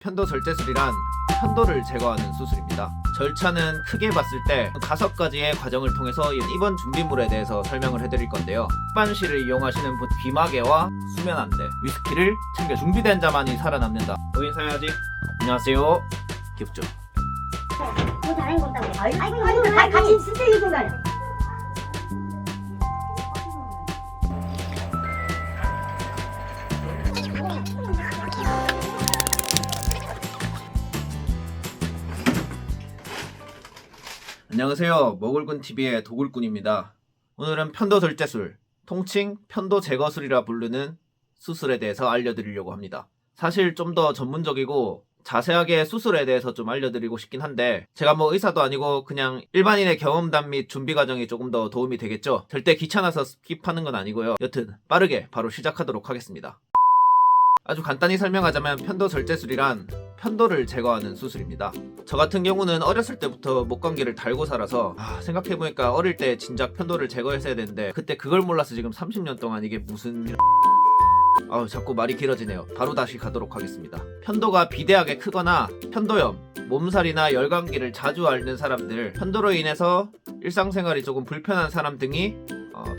편도 절제술이란 편도를 제거하는 수술입니다. 절차는 크게 봤을 때 5가지의 과정을 통해서 입원 준비물에 대해서 설명을 해드릴 건데요. 습관실을 이용하시는 분, 귀마개와 수면 안대, 위스키를 챙겨 준비된 자만이 살아남는다. 또 인사해야지. 안녕하세요. 기프죠. 뭐 다른 거 없다고. 아이고, 같이 스테이지 좀 가요. 안녕하세요. 먹을꾼TV의 도굴꾼입니다. 오늘은 편도 절제술, 통칭 편도 제거술이라 부르는 수술에 대해서 알려드리려고 합니다. 사실 좀 더 전문적이고 자세하게 수술에 대해서 좀 알려드리고 싶긴 한데 제가 뭐 의사도 아니고 그냥 일반인의 경험담 및 준비 과정이 조금 더 도움이 되겠죠? 절대 귀찮아서 스킵하는 건 아니고요. 여튼 빠르게 바로 시작하도록 하겠습니다. 아주 간단히 설명하자면 편도 절제술이란 편도를 제거하는 수술입니다. 저 같은 경우는 어렸을 때부터 목감기를 달고 살아서 생각해보니까 어릴 때 진작 편도를 제거했어야 되는데 그때 그걸 몰라서 지금 30년 동안 이게 무슨 자꾸 말이 길어지네요. 바로 다시 가도록 하겠습니다. 편도가 비대하게 크거나 편도염, 몸살이나 열감기를 자주 앓는 사람들, 편도로 인해서 일상생활이 조금 불편한 사람 등이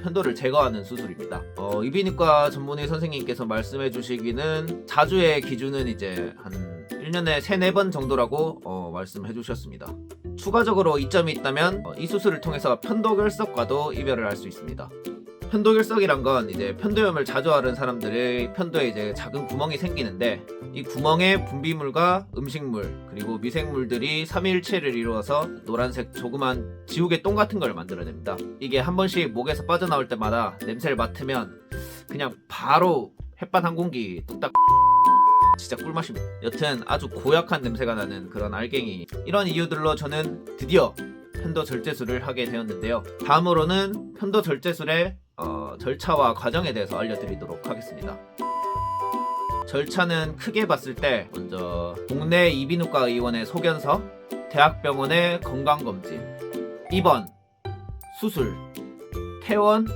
편도를 제거하는 수술입니다. 이비인후과 전문의 선생님께서 말씀해 주시기는 자주의 기준은 이제 한 1년에 3-4번 정도라고 말씀해 주셨습니다. 추가적으로 이점이 있다면 이 수술을 통해서 편도결석과도 이별을 할 수 있습니다. 편도결석이란 건 이제 편도염을 자주 앓은 사람들의 편도에 이제 작은 구멍이 생기는데 이 구멍에 분비물과 음식물 그리고 미생물들이 삼위일체를 이루어서 노란색 조그만 지우개 똥 같은 걸 만들어냅니다. 이게 한 번씩 목에서 빠져나올 때마다 냄새를 맡으면 그냥 바로 햇반 한 공기 뚝딱 진짜 꿀맛입니다. 여튼 아주 고약한 냄새가 나는 그런 알갱이. 이런 이유들로 저는 드디어 편도 절제술을 하게 되었는데요. 다음으로는 편도 절제술의 절차와 과정에 대해서 알려드리도록 하겠습니다. 절차는 크게 봤을 때 먼저 동네 이비인후과 의원의 소견서, 대학병원의 건강검진, 입원, 수술, 퇴원,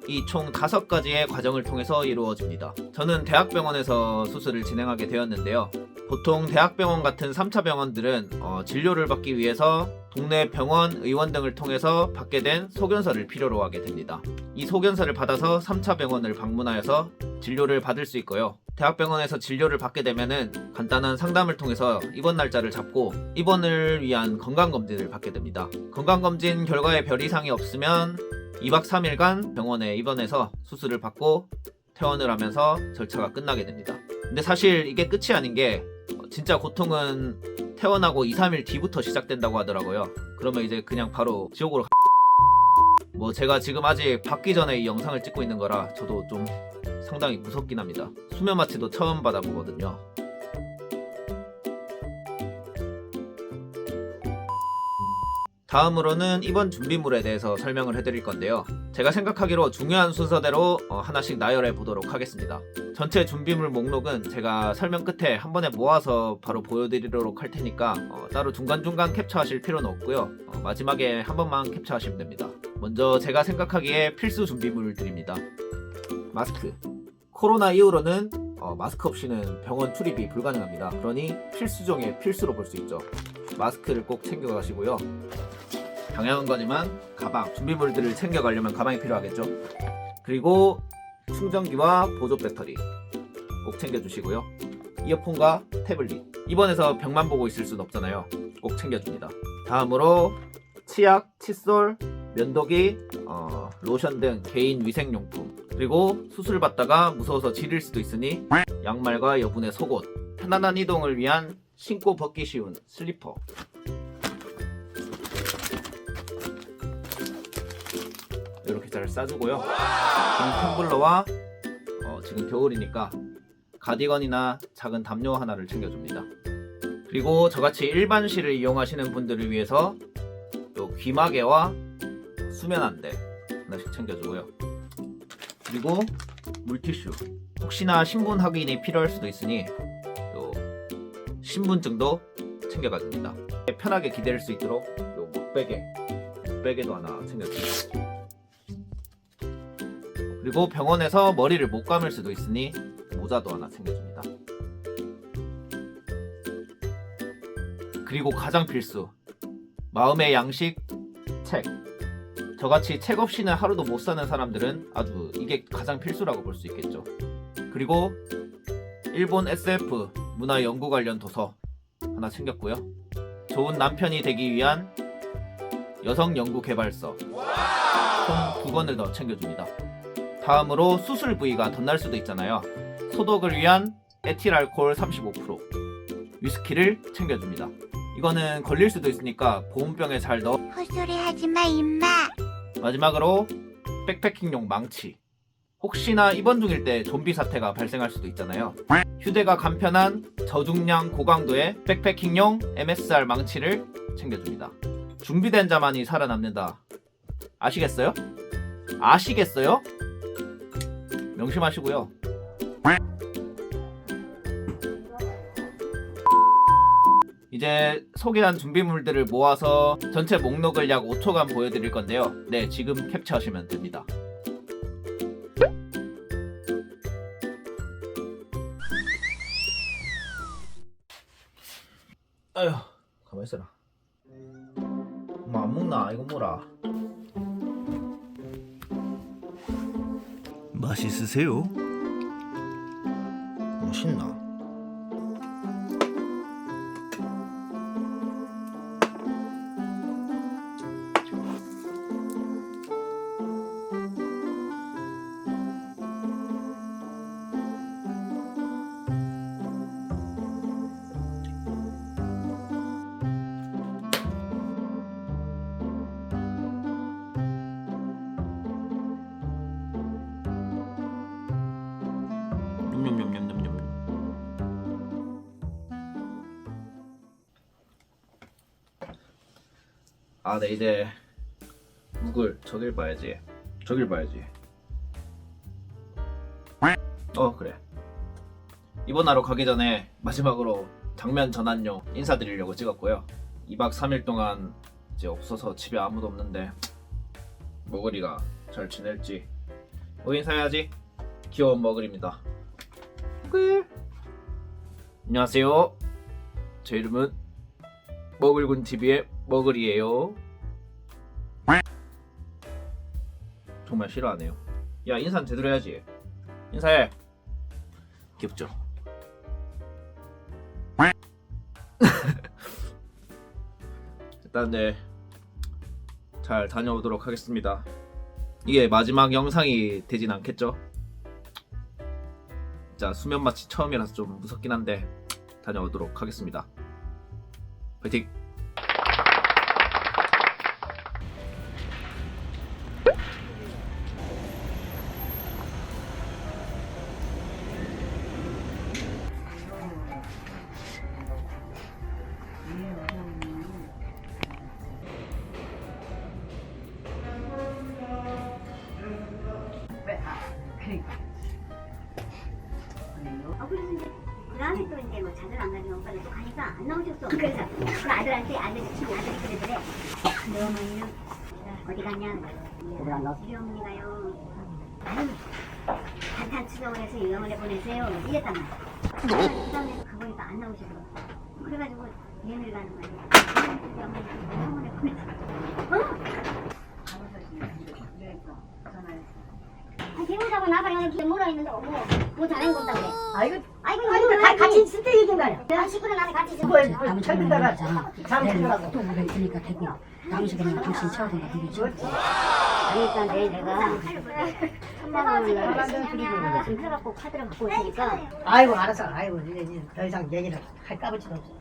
이 총 5가지의 과정을 통해서 이루어집니다. 저는 대학병원에서 수술을 진행하게 되었는데요. 보통 대학병원 같은 3차 병원들은 진료를 받기 위해서 동네 병원, 의원 등을 통해서 받게 된 소견서를 필요로 하게 됩니다. 이 소견서를 받아서 3차 병원을 방문하여서 진료를 받을 수 있고요. 대학병원에서 진료를 받게 되면은 간단한 상담을 통해서 입원 날짜를 잡고 입원을 위한 건강검진을 받게 됩니다. 건강검진 결과에 별 이상이 없으면 2박 3일간 병원에 입원해서 수술을 받고 퇴원을 하면서 절차가 끝나게 됩니다. 근데 사실 이게 끝이 아닌 게 진짜 고통은 퇴원하고 2-3일 뒤부터 시작된다고 하더라고요. 그러면 이제 그냥 바로 지옥으로 제가 지금 아직 받기 전에 이 영상을 찍고 있는 거라 저도 좀 상당히 무섭긴 합니다. 수면 마취도 처음 받아보거든요. 다음으로는 입원 준비물에 대해서 설명을 해드릴 건데요. 제가 생각하기로 중요한 순서대로 하나씩 나열해 보도록 하겠습니다. 전체 준비물 목록은 제가 설명 끝에 한 번에 모아서 바로 보여드리도록 할 테니까 따로 중간중간 캡처하실 필요는 없고요. 마지막에 한 번만 캡처하시면 됩니다. 먼저 제가 생각하기에 필수 준비물들입니다. 마스크. 코로나 이후로는 마스크 없이는 병원 출입이 불가능합니다. 그러니 필수 중에 필수로 볼 수 있죠. 마스크를 꼭 챙겨가시고요. 당연한 거지만 가방, 준비물들을 챙겨가려면 가방이 필요하겠죠. 그리고 충전기와 보조 배터리 꼭 챙겨주시고요. 이어폰과 태블릿. 입원해서 벽만 보고 있을 순 없잖아요. 꼭 챙겨줍니다. 다음으로 치약, 칫솔, 면도기, 로션 등 개인 위생용품. 그리고 수술 받다가 무서워서 지릴 수도 있으니 양말과 여분의 속옷. 편안한 이동을 위한 신고 벗기 쉬운 슬리퍼. 이렇게 잘 싸주고요. 텀블러와 지금 겨울이니까 가디건이나 작은 담요 하나를 챙겨줍니다. 그리고 저같이 일반실을 이용하시는 분들을 위해서 요 귀마개와 수면 안대 하나씩 챙겨주고요. 그리고 물티슈. 혹시나 신분 확인이 필요할 수도 있으니 요 신분증도 챙겨가줍니다. 편하게 기댈 수 있도록 요 목베개도 하나 챙겨줍니다. 그리고 병원에서 머리를 못 감을 수도 있으니 모자도 하나 챙겨줍니다. 그리고 가장 필수, 마음의 양식, 책. 저같이 책 없이는 하루도 못 사는 사람들은 아주 이게 가장 필수라고 볼 수 있겠죠. 그리고 일본 SF 문화 연구 관련 도서 하나 챙겼고요. 좋은 남편이 되기 위한 여성 연구 개발서 총 2권을 더 챙겨줍니다. 다음으로 수술 부위가 덧날 수도 있잖아요. 소독을 위한 에틸알코올 35%, 위스키를 챙겨줍니다. 이거는 걸릴 수도 있으니까 보온병에 잘 넣어. 헛소리 하지마 임마. 마지막으로 백패킹용 망치. 혹시나 입원 중일 때 좀비 사태가 발생할 수도 있잖아요. 휴대가 간편한 저중량 고강도의 백패킹용 MSR 망치를 챙겨줍니다. 준비된 자만이 살아남는다. 아시겠어요? 아시겠어요? 명심하시고요. 이제 소개한 준비물들을 모아서 전체 목록을 약 5초간 보여드릴 건데요. 네, 지금 캡처하시면 됩니다. 아휴, 가만히 있어라. 엄마 안 먹나? 이거 뭐라? 맛있으세요? 맛있나? 냠냠냠냠냠. 아, 네, 이제 묵을 저길 봐야지. 저길 봐야지. 그래. 입원하러 가기 전에 마지막으로 장면 전환용 인사드리려고 찍었고요. 2박 3일 동안 이제 없어서 집에 아무도 없는데 머글이가 잘 지낼지 인사해야지. 귀여운 머글입니다. 안녕하세요. 제 이름은 머글군TV의 머글이에요. 정말 싫어하네요. 야, 인사는 제대로 해야지. 인사해. 귀엽죠? 일단 네, 잘 다녀오도록 하겠습니다. 이게 마지막 영상이 되진 않겠죠? 자, 수면 마취 처음이라서 좀 무섭긴 한데 다녀오도록 하겠습니다. 파이팅! 그래서 이제 그 다음에 또 이제 뭐 자들 안 가지고 오빠는 또 가니까 안 나오셨어. 그래서 그 아들한테 아들이 그러더래. 너 어머니는 어디 갔냐? 우리 어머니가요. 아유, 단탄 추정원에서 유형을 해보내세요. 이랬단 말이야. 그 다음에 가보니까 안 나오셔서. 그래가지고 여행을 가는 거야. 우리 어머니 유형을 해보내세요. 배우자고 나가 여기 물어 있는데 뭐 잘한 거 없다고 그래. 아이고 같이 있을 때 얘기인 거 아니야. 식구들 나한테 같이 있을 때 철들다가 잠들더라고. 또 우리 있으니까 되고 당신은 당신 채워야 된다. 그러니까 내일 내가 천만원을 좀 해갖고 카드를 갖고 있으니까. 아이고 알았어. 아이고 이제 더 이상 얘기를 할 까불지도 없어.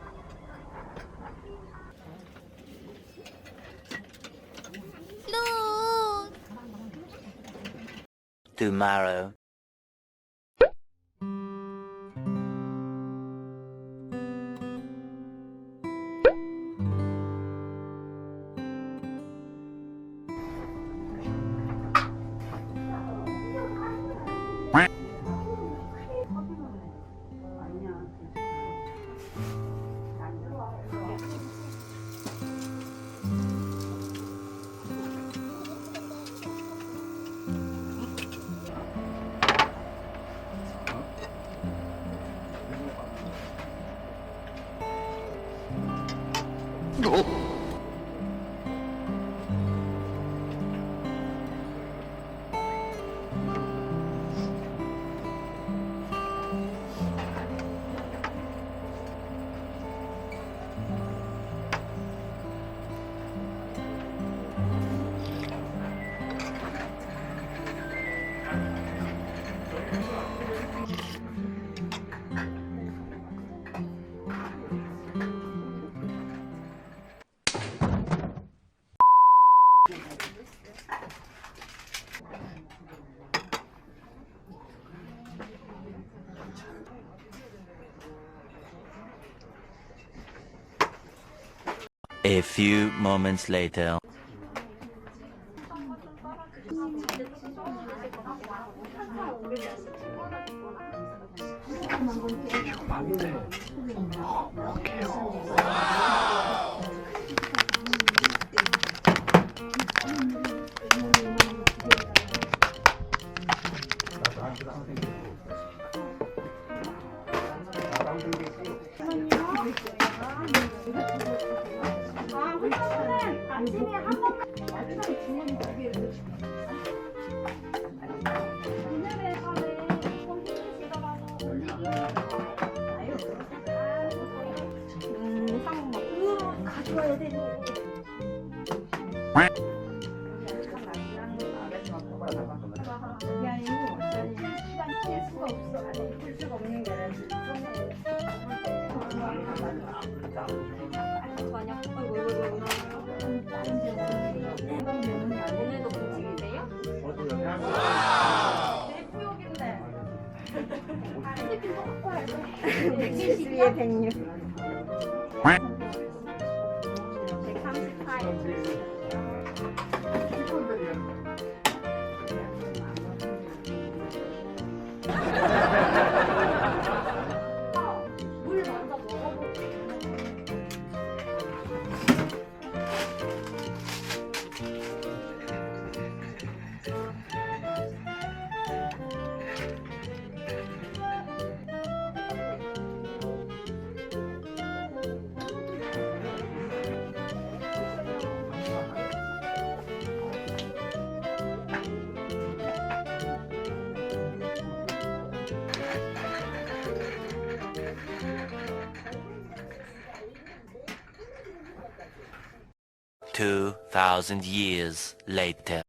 Tomorrow. A few moments later. 위에 106 2,000 years later.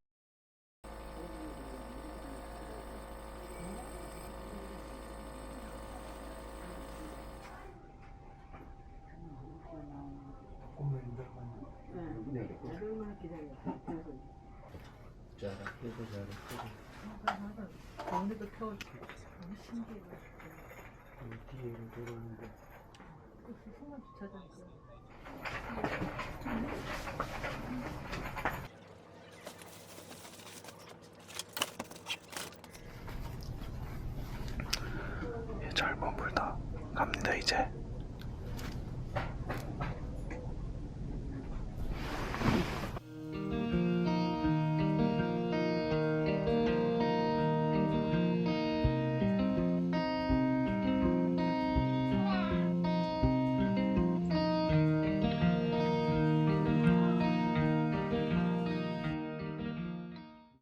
젊은 불다 갑니다 이제.